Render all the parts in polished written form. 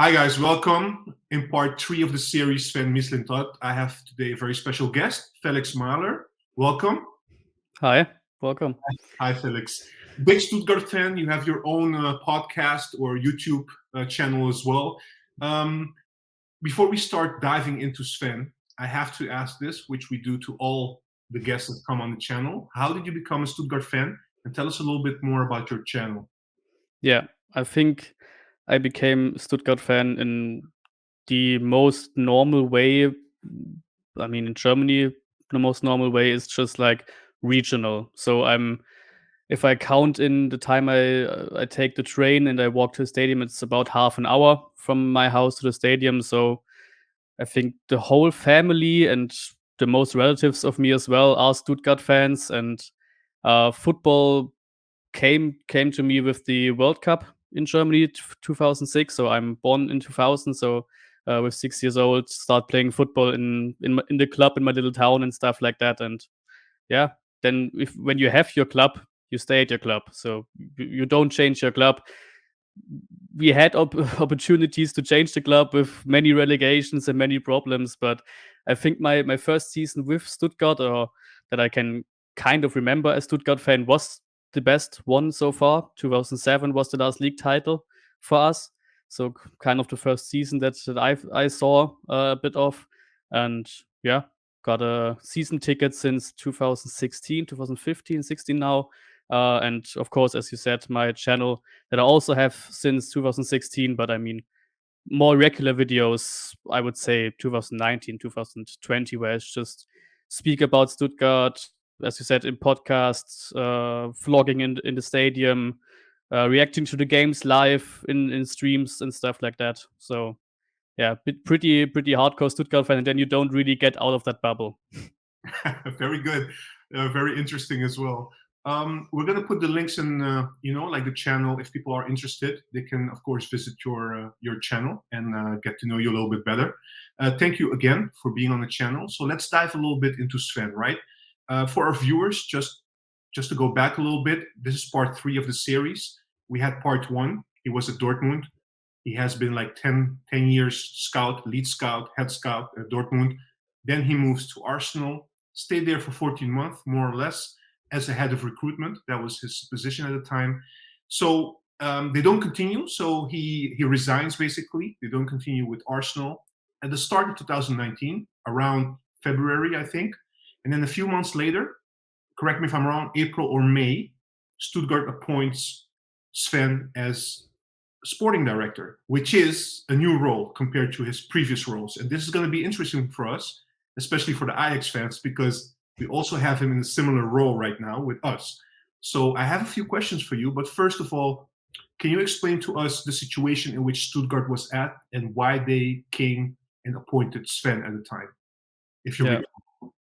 Hi guys, welcome. In part 3 of the series Sven Mislintat, I have today a very special guest, Felix Mahler. Welcome. Hi, welcome. Hi Felix. Big Stuttgart fan, you have your own podcast or YouTube channel as well. Before we start diving into Sven, I have to ask this, which we do to all the guests that come on the channel. How did you become a Stuttgart fan? And tell us a little bit more about your channel. Yeah, I think I became a Stuttgart fan in the most normal way. I mean, in Germany, the most normal way is just like regional. So if I count in the time I take the train and I walk to the stadium, it's about half an hour from my house to the stadium. So I think the whole family and the most relatives of me as well are Stuttgart fans, and football came to me with the World Cup in Germany, 2006. So I'm born in 2000. So with 6 years old, start playing football in the club in my little town and stuff like that. And yeah, then when you have your club, you stay at your club. So you don't change your club. We had opportunities to change the club with many relegations and many problems, but I think my first season with Stuttgart, or that I can kind of remember as Stuttgart fan, was the best one so far. 2007 was the last league title for us, so kind of the first season that I saw a bit of, and yeah, got a season ticket since 2016, 2015, 16 now. And of course, as you said, my channel that I also have since 2016, but I mean, more regular videos, I would say 2019, 2020, where it's just speak about Stuttgart, as you said, in podcasts, vlogging in the stadium, reacting to the games live in streams and stuff like that. So yeah, pretty hardcore Stuttgart fan, and then you don't really get out of that bubble. Very good. Very interesting as well. We're going to put the links in, like the channel. If people are interested, they can, of course, visit your channel and get to know you a little bit better. Thank you again for being on the channel. So let's dive a little bit into Sven, right? For our viewers, just to go back a little bit, this is part 3 of the series. We had part 1. He was at Dortmund. He has been like 10 years scout, lead scout, head scout at Dortmund. Then he moves to Arsenal, stayed there for 14 months, more or less, as a head of recruitment. That was his position at the time. So they don't continue. So he resigns, basically. They don't continue with Arsenal. At the start of 2019, around February, I think. And then a few months later, correct me if I'm wrong, April or May, Stuttgart appoints Sven as sporting director, which is a new role compared to his previous roles. And this is going to be interesting for us, especially for the Ajax fans, because we also have him in a similar role right now with us. So I have a few questions for you, but first of all, can you explain to us the situation in which Stuttgart was at and why they came and appointed Sven at the time? If you recall.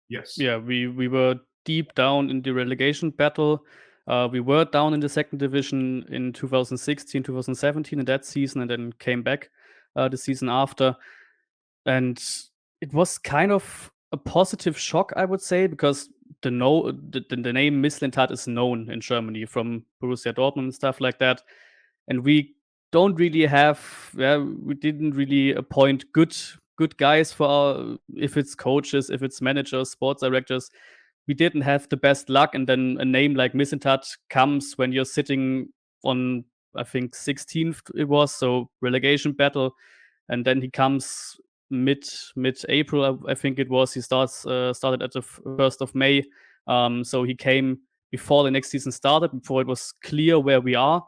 Yes. Yeah, we were deep down in the relegation battle. We were down in the second division in 2016, 2017 in that season, and then came back the season after. And it was kind of a positive shock, I would say, because the name Mislantat is known in Germany from Borussia Dortmund and stuff like that. And we don't really we didn't really appoint good guys for if it's coaches, if it's managers, sports directors. We didn't have the best luck, and then a name like Mislintat comes when you're sitting on, I think, 16th it was, so relegation battle, and then he comes mid April, I think it was. He started at the 1st of May, so he came before the next season started, before it was clear where we are,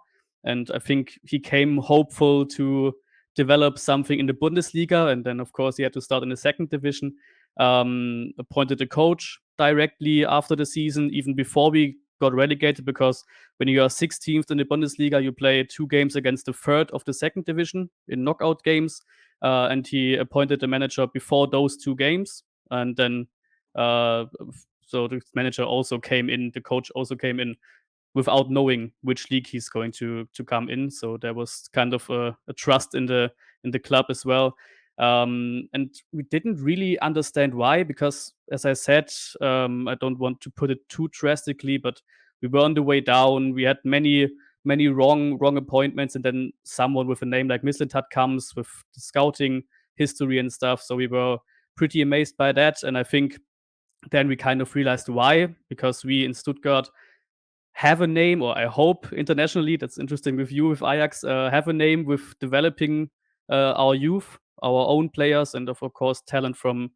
and I think he came hopeful to develop something in the Bundesliga, and then of course he had to start in the second division. Appointed a coach directly after the season, even before we got relegated, because when you are 16th in the Bundesliga, you play 2 games against the third of the second division in knockout games, and he appointed the manager before those 2 games, and then so the manager also came in, the coach also came in without knowing which league he's going to come in. So there was kind of a trust in the club as well. And we didn't really understand why, because as I said, I don't want to put it too drastically, but we were on the way down. We had many many wrong appointments, and then someone with a name like Mislintat comes with the scouting history and stuff. So we were pretty amazed by that, and I think then we kind of realized why, because we in Stuttgart have a name, or I hope internationally, that's interesting with you, with Ajax, have a name with developing our youth, our own players, and of course talent from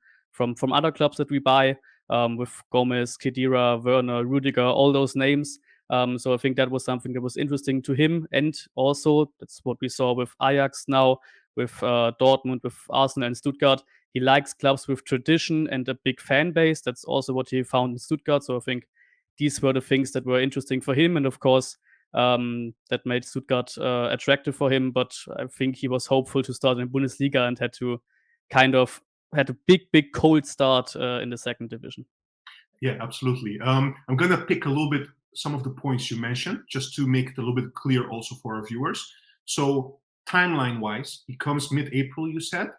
other clubs that we buy, with Gomez, Khedira, Werner, Rudiger, all those names. So I think that was something that was interesting to him, and also that's what we saw with Ajax now, with Dortmund, with Arsenal and Stuttgart. He likes clubs with tradition and a big fan base. That's also what he found in Stuttgart. So I think these were the things that were interesting for him, and of course, that made Stuttgart attractive for him. But I think he was hopeful to start in Bundesliga and had a big cold start in the second division. Yeah, absolutely. I'm going to pick a little bit some of the points you mentioned, just to make it a little bit clear also for our viewers. So timeline-wise, he comes mid-April, you said.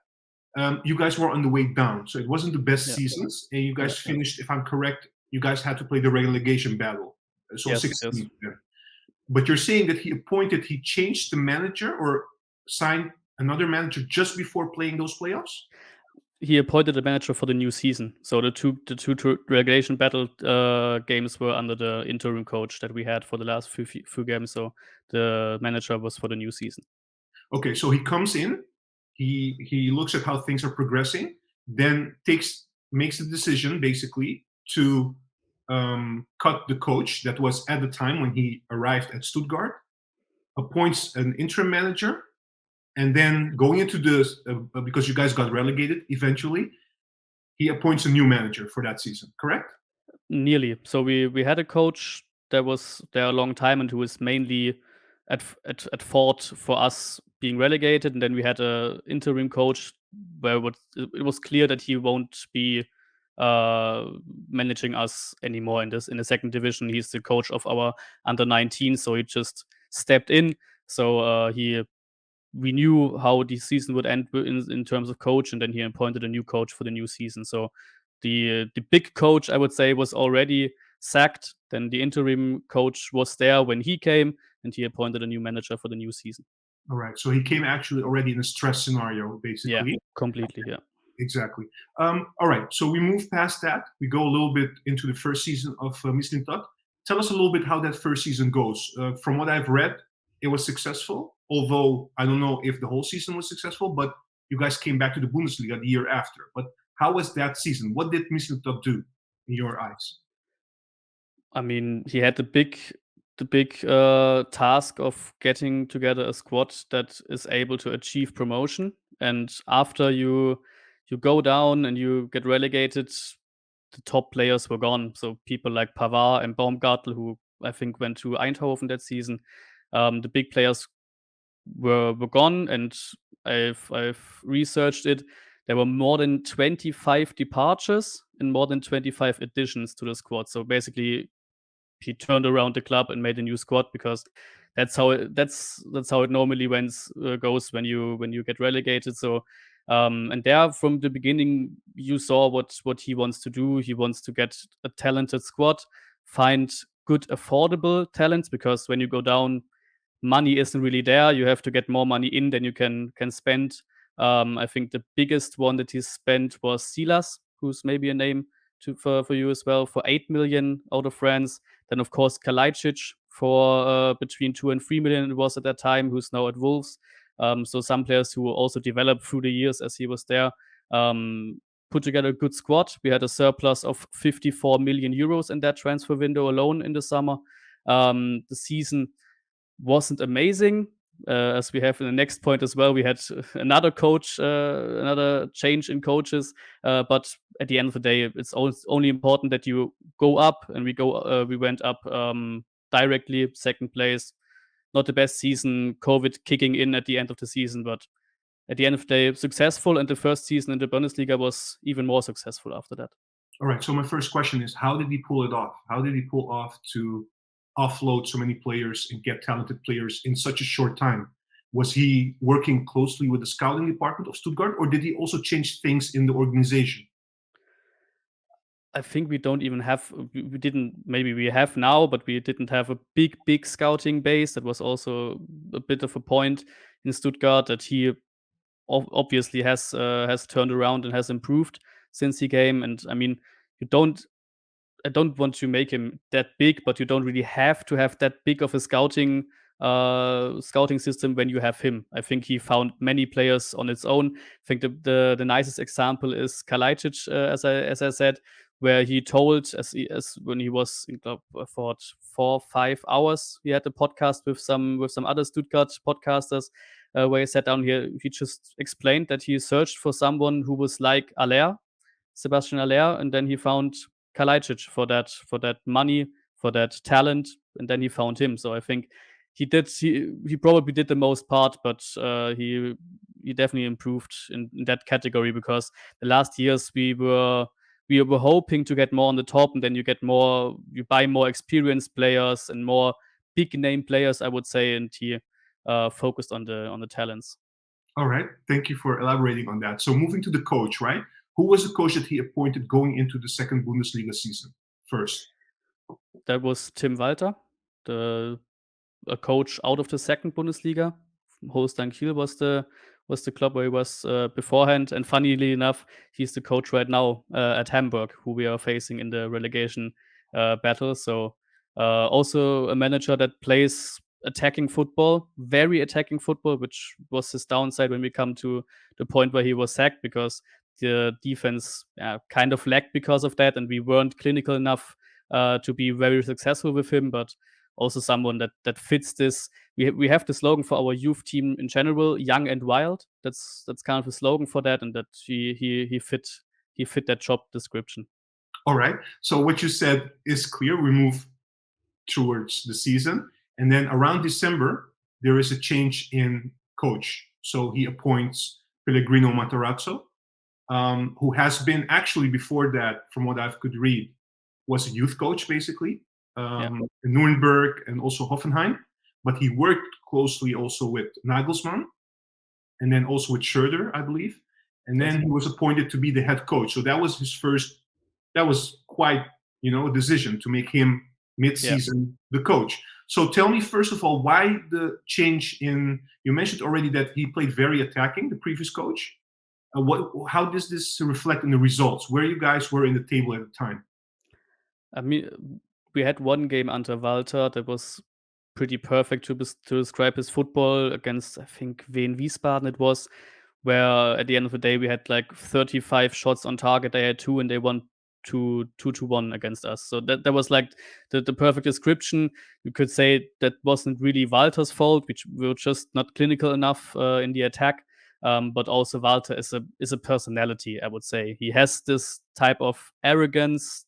You guys were on the way down, so it wasn't the best seasons, and you guys finished, if I'm correct, you guys had to play the relegation battle. So Yes, 16. Yeah. But you're saying that he changed the manager or signed another manager just before playing those playoffs? He appointed a manager for the new season. So the two relegation battle games were under the interim coach that we had for the last few games. So the manager was for the new season. Okay, so he comes in, he looks at how things are progressing, then makes the decision basically to cut the coach that was at the time when he arrived at Stuttgart, appoints an interim manager, and then going into because you guys got relegated eventually, he appoints a new manager for that season, correct? Nearly. So we had a coach that was there a long time and who was mainly at fault for us being relegated, and then we had a interim coach where it was clear that he won't be managing us anymore in the second division. He's the coach of our under 19, so he just stepped in. So we knew how the season would end in terms of coach, and then he appointed a new coach for the new season. So the big coach, I would say, was already sacked. Then the interim coach was there when he came, and he appointed a new manager for the new season. All right. So he came actually already in a stress scenario, basically. Yeah, completely. Yeah. Exactly. All right. So we move past that. We go a little bit into the first season of Mislintat. Tell us a little bit how that first season goes. From what I've read, it was successful. Although I don't know if the whole season was successful, but you guys came back to the Bundesliga the year after. But how was that season? What did Mislintat do in your eyes? I mean, he had the big task of getting together a squad that is able to achieve promotion. And after you go down and you get relegated, the top players were gone. So people like Pavard and Baumgartel, who I think went to Eindhoven that season, the big players were gone. And I've researched it. There were more than 25 departures and more than 25 additions to the squad. So basically, he turned around the club and made a new squad, because that's how it normally goes when you get relegated. So and there from the beginning you saw what he wants to do. He wants to get a talented squad, find good affordable talents, because when you go down, money isn't really there. You have to get more money in than you can spend. I think the biggest one that he spent was Silas, who's maybe a name for you as well, for 8 million out of France. Then of course Kalajdzic for between 2 and 3 million it was at that time, who's now at Wolves. So some players who also developed through the years as he was there. Put together a good squad. We had a surplus of 54 million euros in that transfer window alone in the summer. The season wasn't amazing. As we have in the next point as well, we had another coach, another change in coaches. But at the end of the day, it's only important that you go up, and we went up directly, second place. Not the best season, COVID kicking in at the end of the season, but at the end of the day, successful. And the first season in the Bundesliga was even more successful after that. All right. So my first question is, how did he pull it off? How did he pull off to offload so many players and get talented players in such a short time? Was he working closely with the scouting department of Stuttgart, or did he also change things in the organization? I think we don't even have we didn't, maybe we have now, but we didn't have a big scouting base. That was also a bit of a point in Stuttgart, that he obviously has turned around and has improved since he came. And I mean, you don't I don't want to make him that big, but you don't really have to have that big of a scouting system when you have him. I think he found many players on its own. I think the nicest example is Kalajdzic, as I said, where he told, as when he was in club for 4 5 hours, he had a podcast with some other Stuttgart podcasters, where he sat down here. He just explained that he searched for someone who was like Aller, Sebastian Aller, and then he found Kalajdzic for that money, for that talent, and then he found him. So I think he probably did the most part, but he definitely improved in that category, because the last years we were hoping to get more on the top, and then you buy more experienced players and more big name players, I would say, and he focused on the talents. All right. Thank you for elaborating on that. So moving to the coach, right? Who was the coach that he appointed going into the second Bundesliga season first? That was Tim Walter, a coach out of the second Bundesliga. Holstein Kiel was the club where he was beforehand, and funnily enough, he's the coach right now at Hamburg, who we are facing in the relegation battle. So also a manager that plays attacking football, very attacking football, which was his downside when we come to the point where he was sacked, because the defense kind of lacked because of that, and we weren't clinical enough to be very successful with him. But also someone that fits this. We have the slogan for our youth team in general, young and wild. That's kind of a slogan for that, and that he fit that job description. All right. So what you said is clear. We move towards the season, and then around December there is a change in coach. So he appoints Pellegrino Matarazzo, who has been actually before that, from what I could read, was a youth coach basically, in Nuremberg and also Hoffenheim. But he worked closely also with Nagelsmann, and then also with Schroeder, I believe. And then he was appointed to be the head coach. So that was his first. That was quite, a decision to make him mid-season the coach. So tell me first of all, why the change in? You mentioned already that he played very attacking, the previous coach. How does this reflect in the results? Where you guys were in the table at the time? I mean, we had one game under Walter that was pretty perfect to describe his football against, I think, Wien Wiesbaden it was, where at the end of the day we had like 35 shots on target. They had 2, and they won 2-1 against us. So that was like the perfect description. You could say that wasn't really Walter's fault, which we were just not clinical enough in the attack. But also Walter is a personality, I would say. He has this type of arrogance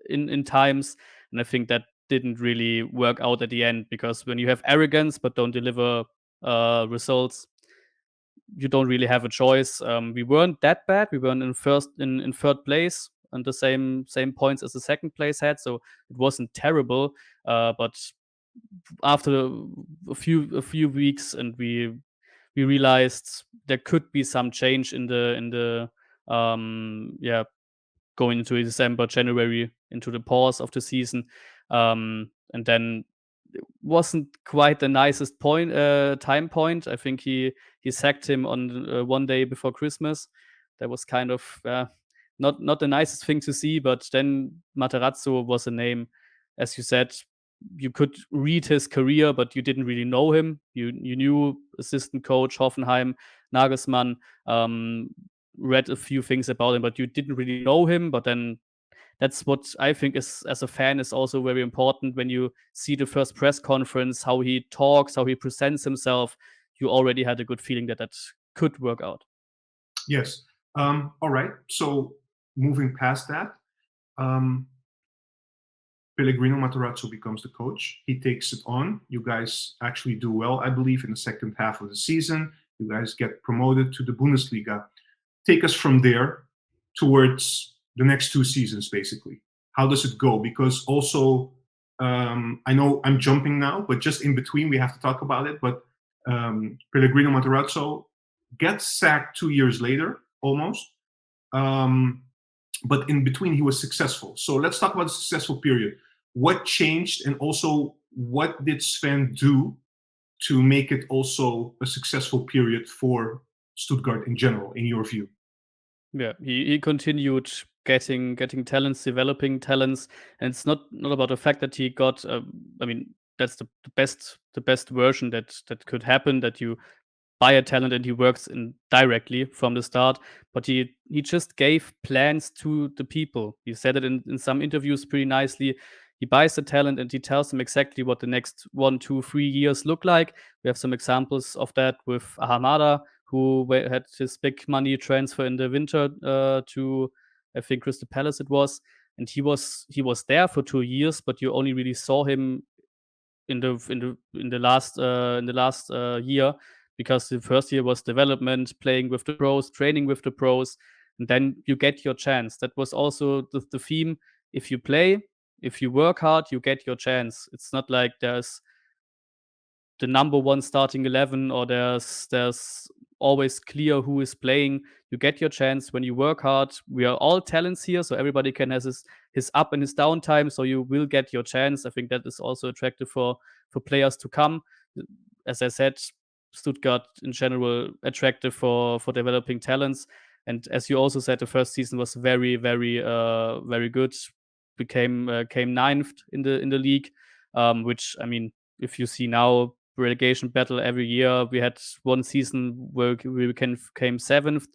in times, and I think that didn't really work out at the end, because when you have arrogance but don't deliver results, you don't really have a choice. We weren't that bad. We weren't in third place and the same points as the second place had, so it wasn't terrible. But after a few weeks, and we realized there could be some change in the going into December, January, into the pause of the season. And then it wasn't quite the nicest time point. I think he sacked him on one day before Christmas. That was kind of not the nicest thing to see. But then Matarazzo was a name, as you said. You could read his career, but you didn't really know him. You knew assistant coach Hoffenheim, Nagelsmann. Read a few things about him, but you didn't really know him. But then that's what I think is, as a fan, is also very important. When you see the first press conference, how he talks, how he presents himself, you already had a good feeling that could work out. Yes. All right. So moving past that, Pellegrino Matarazzo becomes the coach. He takes it on. You guys actually do well, I believe, in the second half of the season. You guys get promoted to the Bundesliga. Take us from there towards the next 2 seasons, basically. How does it go? Because also, I know I'm jumping now, but just in between, we have to talk about it. But Pellegrino Matarazzo gets sacked 2 years later, almost. but in between he was successful. So let's talk about the successful period. What changed, and also what did Sven do to make it also a successful period for Stuttgart in general, in your view? Yeah, he continued getting talents, developing talents, and it's not about the fact that he got. I mean, that's the best version that could happen. That you buy a talent and he works in directly from the start. But he just gave plans to the people. He said it in some interviews pretty nicely. He buys the talent and he tells them exactly what the next 1, 2, 3 years look like. We have some examples of that with Ahamada, who had his big money transfer in the winter to, I think, Crystal Palace it was, and he was there for 2 years, but you only really saw him in the last year, because the first year was development, playing with the pros, training with the pros, and then you get your chance. That was also the theme. If you play, if you work hard, you get your chance. It's not like there's the number one starting 11, or there's always clear who is playing. You get your chance when you work hard. We are all talents here, so everybody can has his up and his down time, so you will get your chance. I think that is also attractive for players to come. As I said, Stuttgart in general attractive for developing talents. And as you also said, the first season was very good. Came ninth in the league, which, I mean, if you see now, relegation battle every year. We had one season where came seventh.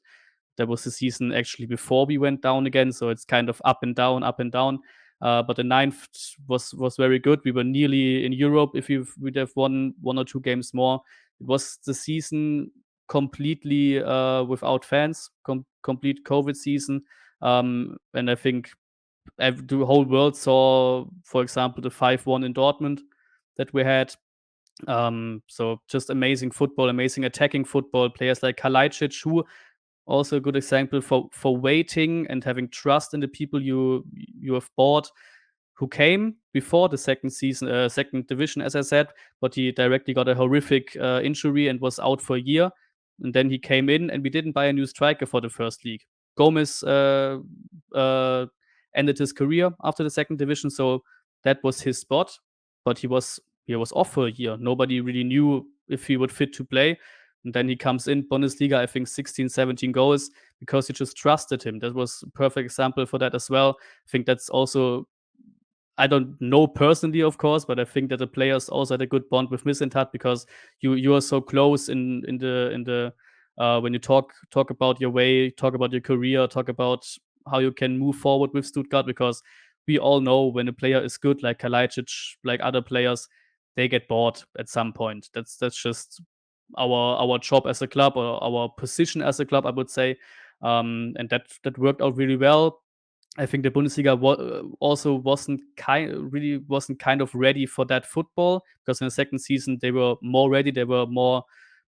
That was the season actually before we went down again. So it's kind of up and down, up and down. But the ninth was very good. We were nearly in Europe if we'd have won 1 or 2 games more. It was the season completely without fans, complete COVID season. And I think the whole world saw, for example, the 5-1 in Dortmund that we had. So just amazing football, amazing attacking football. Players like Kalajdzic, who also a good example for waiting and having trust in the people you have bought, who came before the second season, second division, as I said, but he directly got a horrific injury and was out for a year. And then he came in, and we didn't buy a new striker for the first league. Gomez ended his career after the second division, so that was his spot. But he was off for a year. Nobody really knew if he would fit to play. And then he comes in, Bundesliga, I think 16, 17 goals, because you just trusted him. That was a perfect example for that as well. I think that's also, I don't know personally, of course, but I think that the players also had a good bond with Mislintat, because you are so close in the when you talk about your way, talk about your career, talk about how you can move forward with Stuttgart, because we all know when a player is good, like Kalajdzic, like other players, they get bored at some point. That's just our job as a club, or our position as a club, I would say, and that worked out really well. I think the Bundesliga also wasn't kind of ready for that football, because in the second season they were more ready. They were more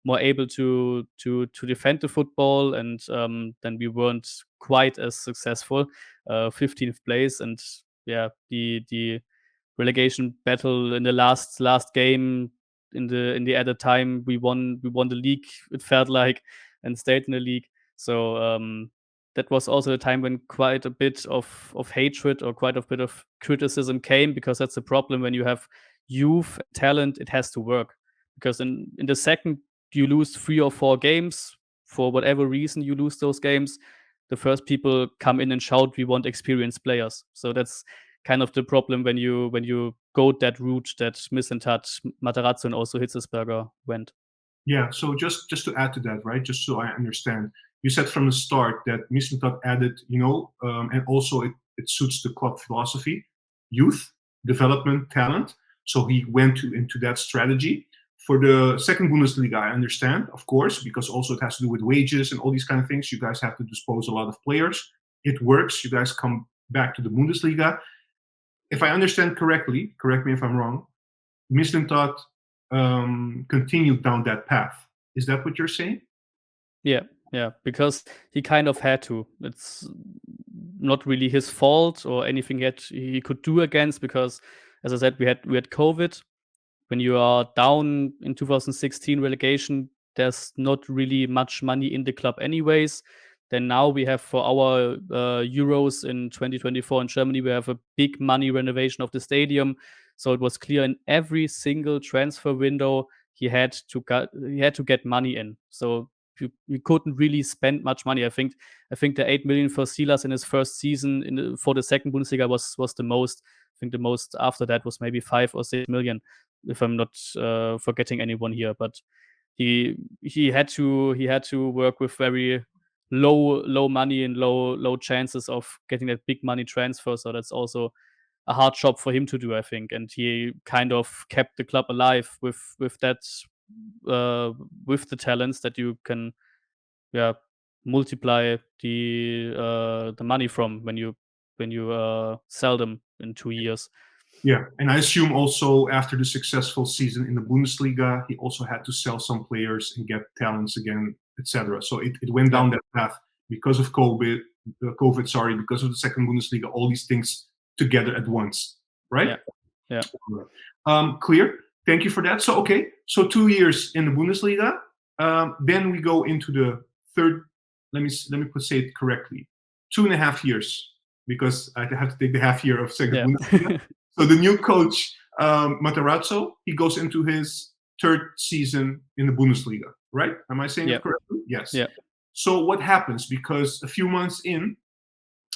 able to defend the football, and then we weren't quite as successful. 15th place, and yeah, the relegation battle in the last game, in the added time, we won the league, it felt like, and stayed in the league. So that was also a time when quite a bit of hatred, or quite a bit of criticism came, because that's the problem when you have youth talent. It has to work, because in the second you lose 3 or 4 games, for whatever reason you lose those games, the first people come in and shout, we want experienced players. So that's kind of the problem when you go that route that Mislintat, Matarazzo, and also Hitzelsberger went. Yeah, so just to add to that, right? Just so I understand, you said from the start that Mislintat added, and also it suits the club philosophy, youth, development, talent. So he went into that strategy. For the second Bundesliga, I understand, of course, because also it has to do with wages and all these kind of things. You guys have to dispose a lot of players. It works. You guys come back to the Bundesliga. If I understand correctly, correct me if I'm wrong, Mislintat continued down that path. Is that what you're saying? Yeah, because he kind of had to. It's not really his fault or anything yet he could do against, because, as I said, we had COVID. When you are down in 2016 relegation, there's not really much money in the club anyways. Then now we have for our Euros in 2024 in Germany, we have a big money renovation of the stadium. So it was clear in every single transfer window he had to get money in. So we couldn't really spend much money. I think the 8 million for Silas in his first season for the second Bundesliga was the most. I think the most after that was maybe 5 or 6 million, if I'm not forgetting anyone here. But he had to work with very low money and low chances of getting that big money transfer. So that's also a hard job for him to do, I think. And he kind of kept the club alive with that with the talents that you can multiply the money from when you sell them in 2 years. Yeah, and I assume also after the successful season in the Bundesliga, he also had to sell some players and get talents again, etc. So it went down that path because of COVID, because of the second Bundesliga, all these things together at once, right? Yeah. Clear. Thank you for that. So okay, so 2 years in the Bundesliga, then we go into the third. Let me say it correctly. 2.5 years, because I have to take the half year of second Bundesliga. So the new coach, Matarazzo, he goes into his third season in the Bundesliga, right? Am I saying it correctly? Yes. Yeah. So what happens? Because a few months in,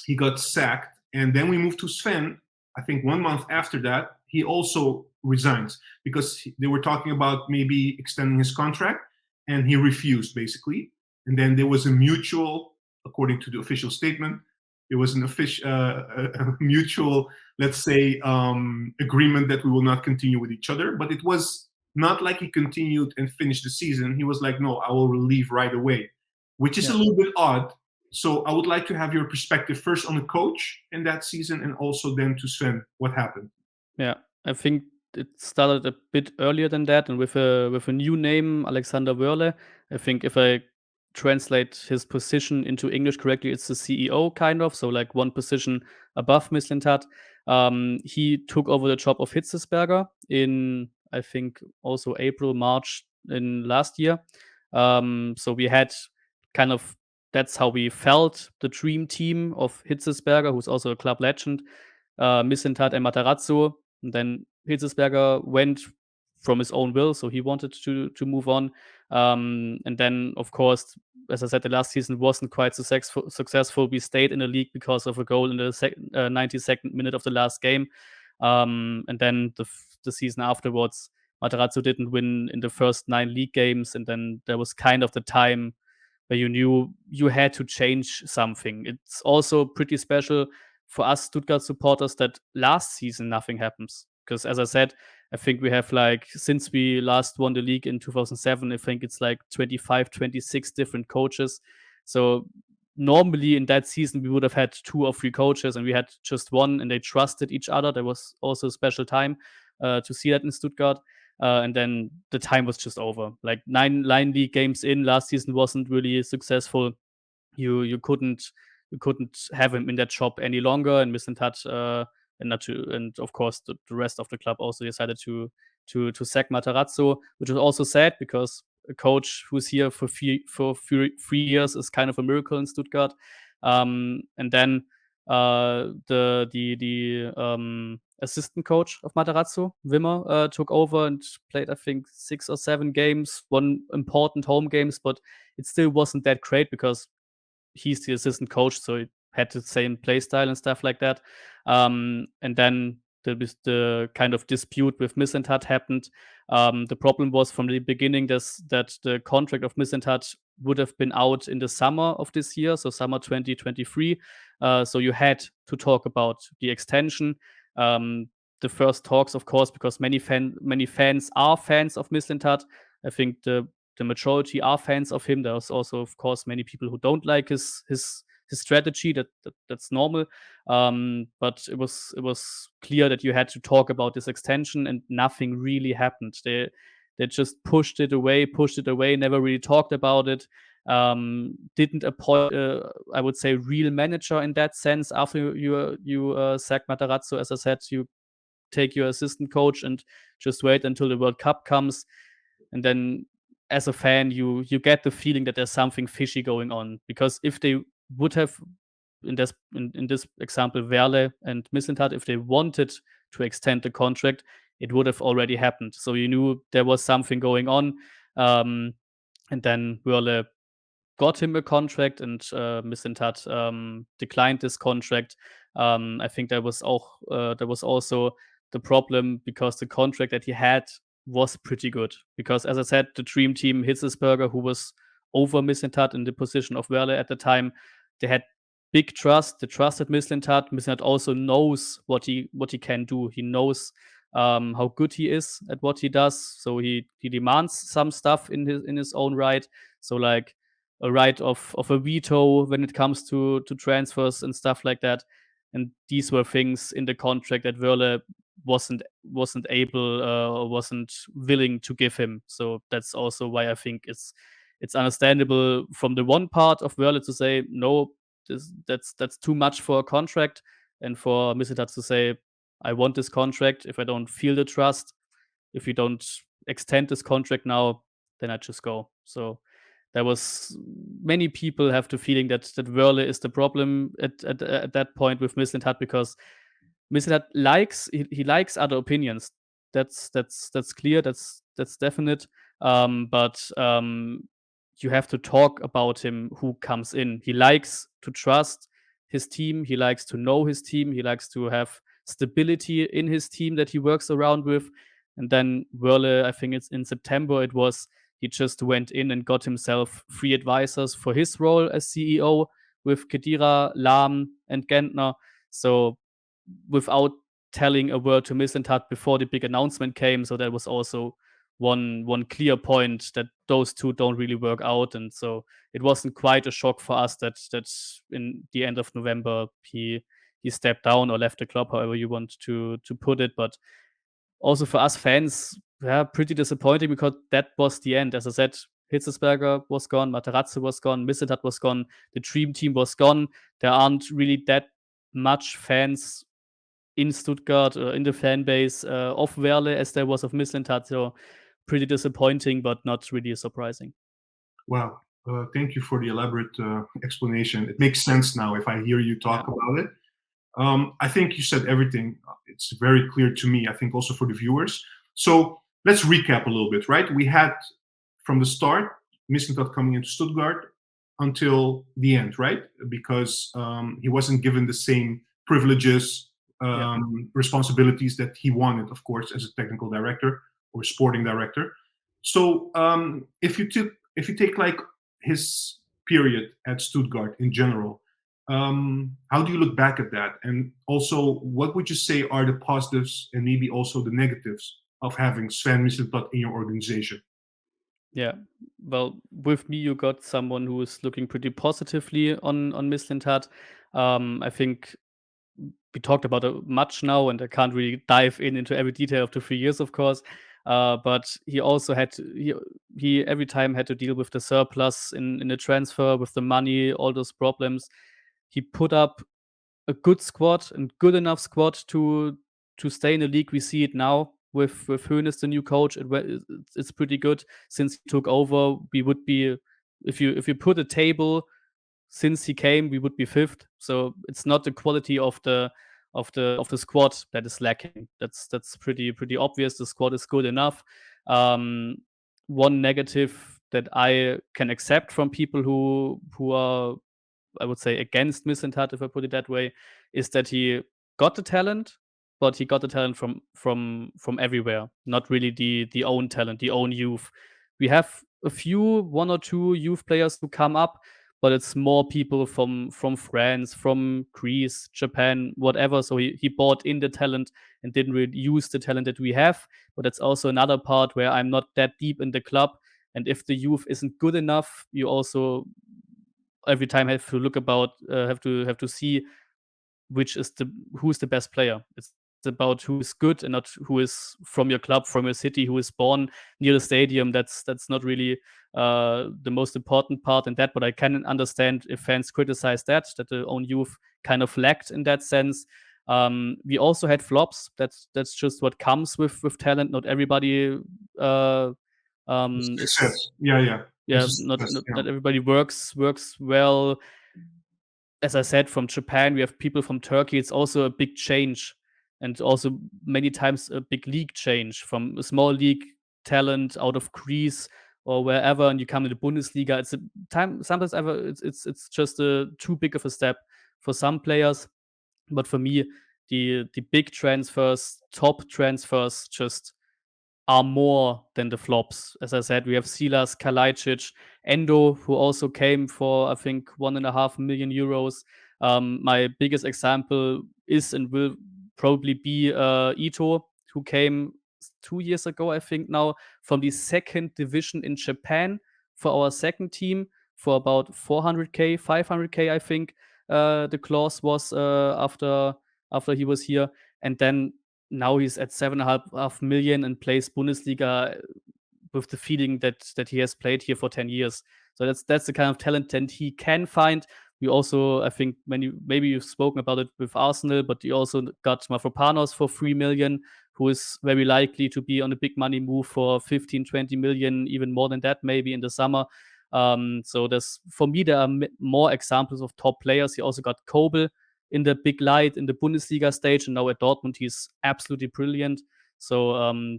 he got sacked, and then we moved to Sven. I think 1 month after that, he also resigns because they were talking about maybe extending his contract, and he refused, basically. And then there was a mutual, according to the official statement, there was a mutual, let's say, agreement that we will not continue with each other. But it was not like he continued and finished the season. He was like, no, I will leave right away, which is a little bit odd. So I would like to have your perspective first on the coach in that season, and also then to Sven, what happened. Yeah, I think it started a bit earlier than that, and with a new name, Alexander Wörle. I think if I translate his position into English correctly, it's the CEO kind of, so like one position above Mislintat. He took over the job of Hitzesberger in, I think, also April, March in last year. So we had kind of, that's how we felt the dream team of Hitzesberger, who's also a club legend, Mislintat and Matarazzo. And then Hitzesberger went from his own will, so he wanted to move on. And then, of course, as I said, the last season wasn't quite successful. We stayed in the league because of a goal in the 92nd minute of the last game. And then the season afterwards, Matarazzo didn't win in the first 9 league games, and then there was kind of the time where you knew you had to change something. It's also pretty special for us Stuttgart supporters that last season nothing happens. Because as I said, I think we have since we last won the league in 2007, I think it's 25, 26 different coaches. So normally in that season, we would have had 2 or 3 coaches, and we had just one, and they trusted each other. There was also a special time to see that in Stuttgart. And then the time was just over. 9 league games in, last season wasn't really successful. You couldn't have him in that job any longer, and Mislintat and of course the rest of the club also decided to sack Matarazzo, which is also sad because a coach who's here for 3 years is kind of a miracle in Stuttgart. And then the assistant coach of Matarazzo, Wimmer, took over and played, I think, 6 or 7 games, 1 important home games, but it still wasn't that great because he's the assistant coach, so he had the same play style and stuff like that. And then the kind of dispute with Mislintat happened. The problem was from the beginning that the contract of Mislintat would have been out in the summer of this year, so summer 2023. So you had to talk about the extension. The first talks, of course, because many fans are fans of Mislintat. I think the majority are fans of him. There's also, of course, many people who don't like his strategy. That's normal. But it was clear that you had to talk about this extension, and nothing really happened. They just pushed it away, never really talked about it. Didn't appoint, I would say, real manager in that sense. After you sack Matarazzo, as I said, you take your assistant coach and just wait until the World Cup comes, and then as a fan, you get the feeling that there's something fishy going on, because if they would have, in this example, Werle and Mislintat, if they wanted to extend the contract, it would have already happened. So you knew there was something going on, and then Werle got him a contract, and Mislintat declined this contract. I think there was also the problem because the contract that he had was pretty good. Because as I said, the dream team, Hitzelsberger, who was over Mislintat in the position of Werle at the time, they had big trust. They trusted Mislintat. Mislintat also knows what he can do. He knows how good he is at what he does. So he demands some stuff in his own right. So like a right of a veto when it comes to transfers and stuff like that. And these were things in the contract that Werle wasn't able or wasn't willing to give him. So that's also why I think it's understandable from the one part of Werle to say no, that's too much for a contract, and for Mislintat to say I want this contract. If I don't feel the trust, if you don't extend this contract now, then I just go. So there was many people have the feeling that Werle is the problem at that point with Mislintat, because Mislintat likes he likes other opinions. That's clear. That's definite. But you have to talk about him who comes in. He likes to trust his team. He likes to know his team. He likes to have stability in his team that he works around with. And then Werle, I think it's in September, it was, he just went in and got himself 3 advisors for his role as CEO with Khedira, Lahm, and Gentner. So without telling a word to Mislintat before the big announcement came. So that was also one clear point that those two don't really work out. And so it wasn't quite a shock for us that in the end of November he stepped down or left the club, however you want to put it. But also for us fans, yeah, pretty disappointing, because that was the end. As I said, Hitzelsberger was gone, Materazzi was gone, Mislintat was gone, the dream team was gone. There aren't really that much fans in Stuttgart, in the fan base of Werle as there was of Mislintat. So pretty disappointing, but not really surprising. Wow. Thank you for the elaborate explanation. It makes sense now if I hear you talk Yeah. about it. I think you said everything. It's very clear to me. I think also for the viewers. So let's recap a little bit, right? We had from the start Mislintat coming into Stuttgart until the end, right? Because he wasn't given the same privileges, responsibilities that he wanted, of course, as a technical director or sporting director. So if you take like his period at Stuttgart in general, how do you look back at that? And also, what would you say are the positives and maybe also the negatives of having Sven Mislintat in your organization? Yeah. Well, with me, you got someone who is looking pretty positively on Mislintat. I think we talked about it much now, and I can't really dive into every detail of the 3 years, of course. But he also had to, he every time had to deal with the surplus in the transfer, with the money, all those problems. He put up a good squad and good enough squad to stay in the league. We see it now with Hoeneß, the new coach. It's pretty good. Since he took over, we would be, if you put a table since he came, we would be 5th. So it's not the quality of the squad that is lacking. That's pretty obvious. The squad is good enough. One negative that I can accept from people who are, I would say, against Mislintat, if I put it that way, is that he got the talent, but he got the talent from everywhere. Not really the own talent, the own youth. We have one or two youth players who come up, but it's more people from France, from Greece, Japan, whatever. So he bought in the talent and didn't really use the talent that we have. But that's also another part where I'm not that deep in the club. And if the youth isn't good enough, you also every time have to look about have to see who's the best player. It's about who is good and not who is from your club, from your city, who is born near the stadium. That's not really the most important part in that. But I can understand if fans criticize that the own youth kind of lacked in that sense. We also had flops. That's just what comes with talent. Not everybody Success. It's Yeah. It's yeah, a not success. not, Yeah. not everybody works well. As I said, from Japan, we have people from Turkey. It's also a big change, and also many times a big league change from a small league talent out of Greece or wherever, and you come to the Bundesliga. It's a time sometimes ever it's just too big of a step for some players, but for me, the big transfers, top transfers, just are more than the flops. As I said, we have Silas, Kalajdzic, Endo, who also came for, I think, 1.5 million euros. My biggest example is and will probably be Ito, who came 2 years ago, I think now, from the second division in Japan for our second team for about 400k, 500k, I think the clause was after he was here. And then now he's at 7.5 million and plays Bundesliga with the feeling that he has played here for 10 years. So that's the kind of talent that he can find. We also, I think, maybe you've spoken about it with Arsenal, but you also got Mafropanos for 3 million, who is very likely to be on a big money move for 15, 20 million, even more than that, maybe in the summer. So for me, there are more examples of top players. He also got Kobel in the big light in the Bundesliga stage, and now at Dortmund he's absolutely brilliant. So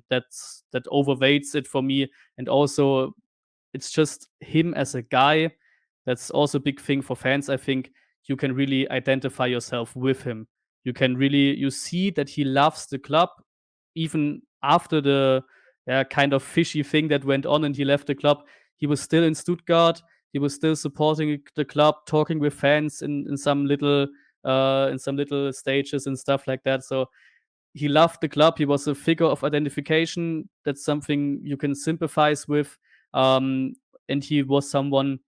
that overweights it for me, and also it's just him as a guy. That's also a big thing for fans. I think you can really identify yourself with him. You see that he loves the club, even after the kind of fishy thing that went on and he left the club. He was still in Stuttgart. He was still supporting the club, talking with fans in some little stages and stuff like that. So he loved the club. He was a figure of identification. That's something you can sympathize with. Um, and he was someone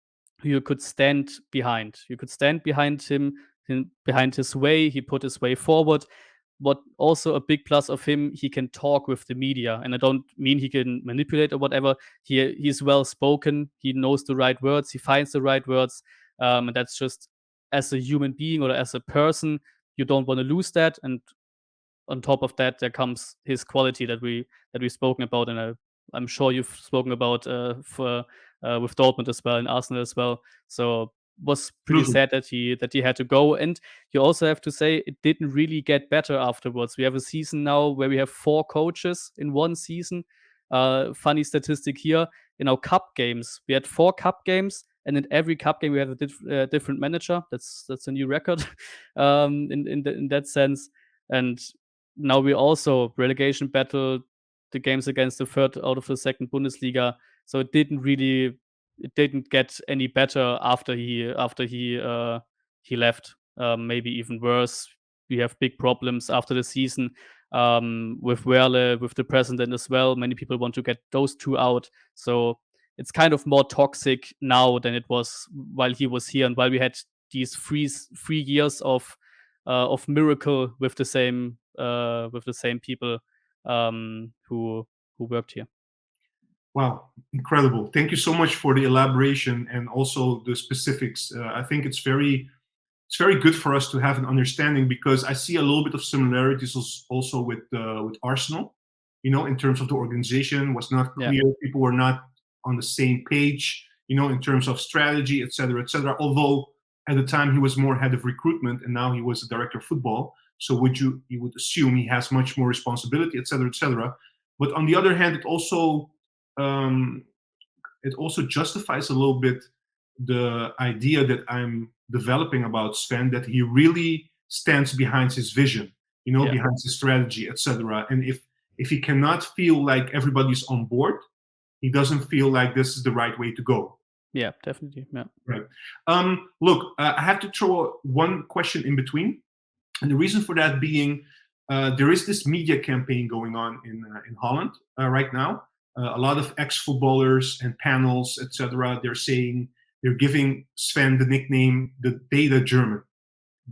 who you could stand behind. You could stand behind behind his way. He put his way forward. What also a big plus of him, he can talk with the media. And I don't mean he can manipulate or whatever. He's well spoken. He knows the right words. He finds the right words. And that's just as a human being or as a person, you don't want to lose that. And on top of that, there comes his quality that we've spoken about, and I'm sure you've spoken about for with Dortmund as well and Arsenal as well. So was pretty Absolutely. sad that he had to go. And you also have to say it didn't really get better afterwards. We have a season now where we have 4 coaches in one season. Funny statistic here: in our cup games, we had 4 cup games, and in every cup game we had a different manager. That's a new record in that sense. And now we also relegation battle the games against the third out of the second Bundesliga. So it didn't get any better after he left. Maybe even worse. We have big problems after the season with Werle, with the president as well. Many people want to get those two out. So it's kind of more toxic now than it was while he was here and while we had these 3 years of miracle with the same people who worked here. Wow, incredible. Thank you so much for the elaboration and also the specifics. I think it's very good for us to have an understanding, because I see a little bit of similarities also with Arsenal. In terms of the organization was not Yeah. clear. People were not on the same page. In terms of strategy, etc., etc. Although at the time he was more head of recruitment, and now he was the director of football. So you would assume he has much more responsibility, etc., etc. But on the other hand, um, it also justifies a little bit the idea that I'm developing about Sven, that he really stands behind his vision, Yeah. behind his strategy, etc. And if he cannot feel like everybody's on board, he doesn't feel like this is the right way to go. Yeah, definitely. Yeah. Right. Look, I have to throw one question in between, and the reason for that being, there is this media campaign going on in Holland right now. A lot of ex-footballers and panels, etc. They're giving Sven the nickname the data-driven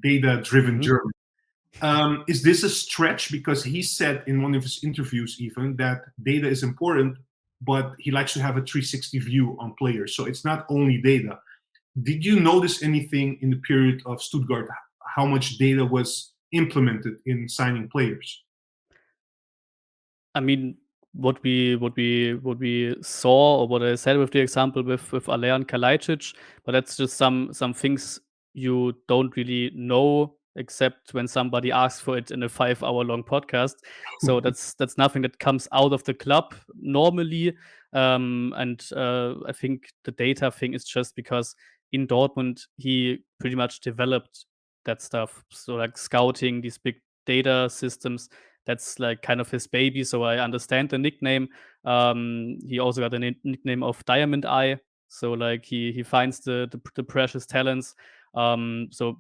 Mhm. German. Is this a stretch? Because he said in one of his interviews even that data is important, but he likes to have a 360 view on players. So it's not only data. Did you notice anything in the period of Stuttgart, how much data was implemented in signing players? I mean, what we saw, or what I said with the example with Alea and Kalajdzic, but that's just some things you don't really know except when somebody asks for it in a 5-hour long podcast. So that's nothing that comes out of the club normally. And I think the data thing is just because in Dortmund he pretty much developed that stuff. So like scouting, these big data systems, that's like kind of his baby. So I understand the nickname. He also got a nickname of Diamond Eye. So like he finds the precious talents. So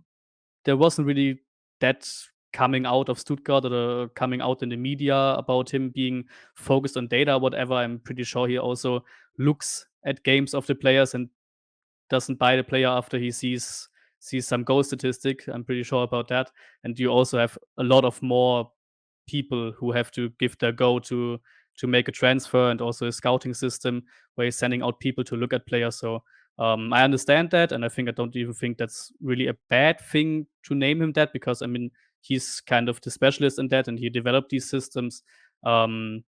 there wasn't really that coming out of Stuttgart, or coming out in the media about him being focused on data or whatever. I'm pretty sure he also looks at games of the players and doesn't buy the player after he sees some goal statistic. I'm pretty sure about that. And you also have a lot of more people who have to give their go to make a transfer, and also a scouting system where he's sending out people to look at players. So I understand that, and I don't even think that's really a bad thing to name him that, because I mean he's kind of the specialist in that, and he developed these systems. And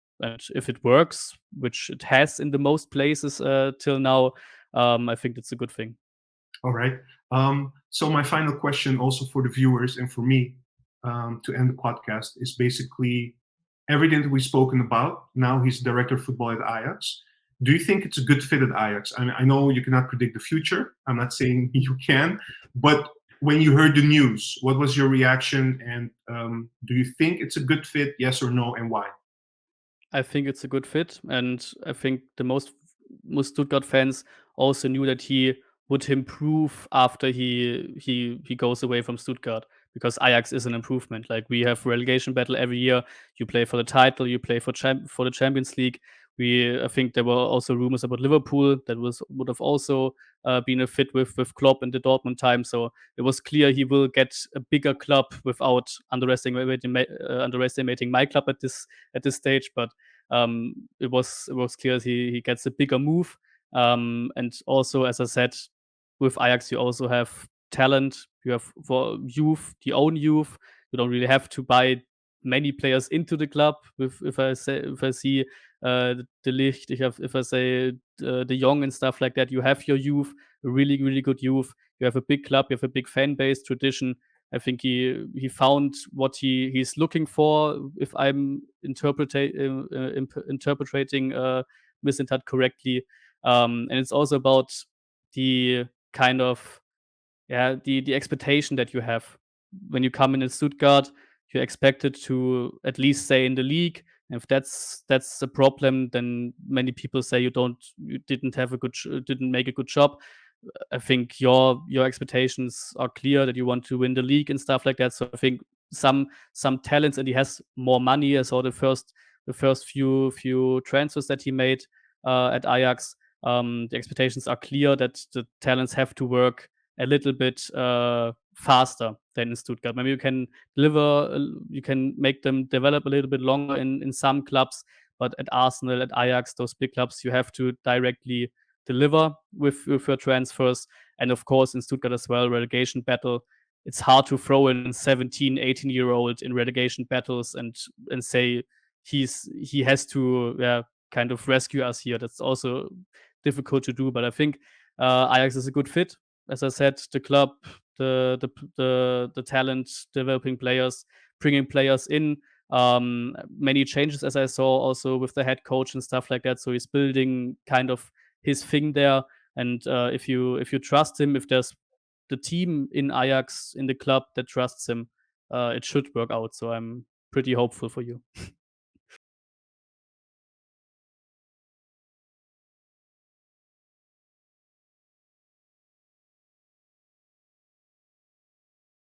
if it works, which it has in the most places till now, I think that's a good thing. All right. So my final question, also for the viewers and for me, to end the podcast, is basically everything that we've spoken about. Now he's director of football at Ajax. Do you think it's a good fit at Ajax? I mean, I know you cannot predict the future. I'm not saying you can, but when you heard the news, what was your reaction? And do you think it's a good fit? Yes or no, and why? I think it's a good fit, and I think the most Stuttgart fans also knew that he would improve after he goes away from Stuttgart, because Ajax is an improvement. Like, we have relegation battle every year. You play for the title. You play for the Champions League. I think there were also rumors about Liverpool that would have also been a fit with Klopp in the Dortmund time. So it was clear he will get a bigger club without underestimating my club at this stage. But it was clear he gets a bigger move. And also, as I said, with Ajax, you also have talent. You have, for youth, the own youth. You don't really have to buy many players into the club. If I see the Licht, if I say the Young and stuff like that, you have your youth, really really good youth. You have a big club. You have a big fan base, tradition. I think he found what he's looking for. If I'm interpreting Mislintat correctly, and it's also about the kind of, yeah, the expectation that you have when you come in Stuttgart. You're expected to at least stay in the league. If that's a problem, then many people say you didn't make a good job. I think your expectations are clear, that you want to win the league and stuff like that. So I think some talents, and he has more money. I saw the first few transfers that he made at Ajax. The expectations are clear that the talents have to work a little bit faster than in Stuttgart. Maybe you can make them develop a little bit longer in some clubs, but at Arsenal, at Ajax, those big clubs, you have to directly deliver with your transfers. And of course, in Stuttgart as well, relegation battle. It's hard to throw in 17, 18-year-old in relegation battles and say he has to, yeah, kind of rescue us here. That's also difficult to do. But I think Ajax is a good fit. As I said, the club, the talent, developing players, bringing players in. Many changes, as I saw, also with the head coach and stuff like that. So he's building kind of his thing there. And if you trust him, if there's the team in Ajax, in the club, that trusts him, it should work out. So I'm pretty hopeful for you.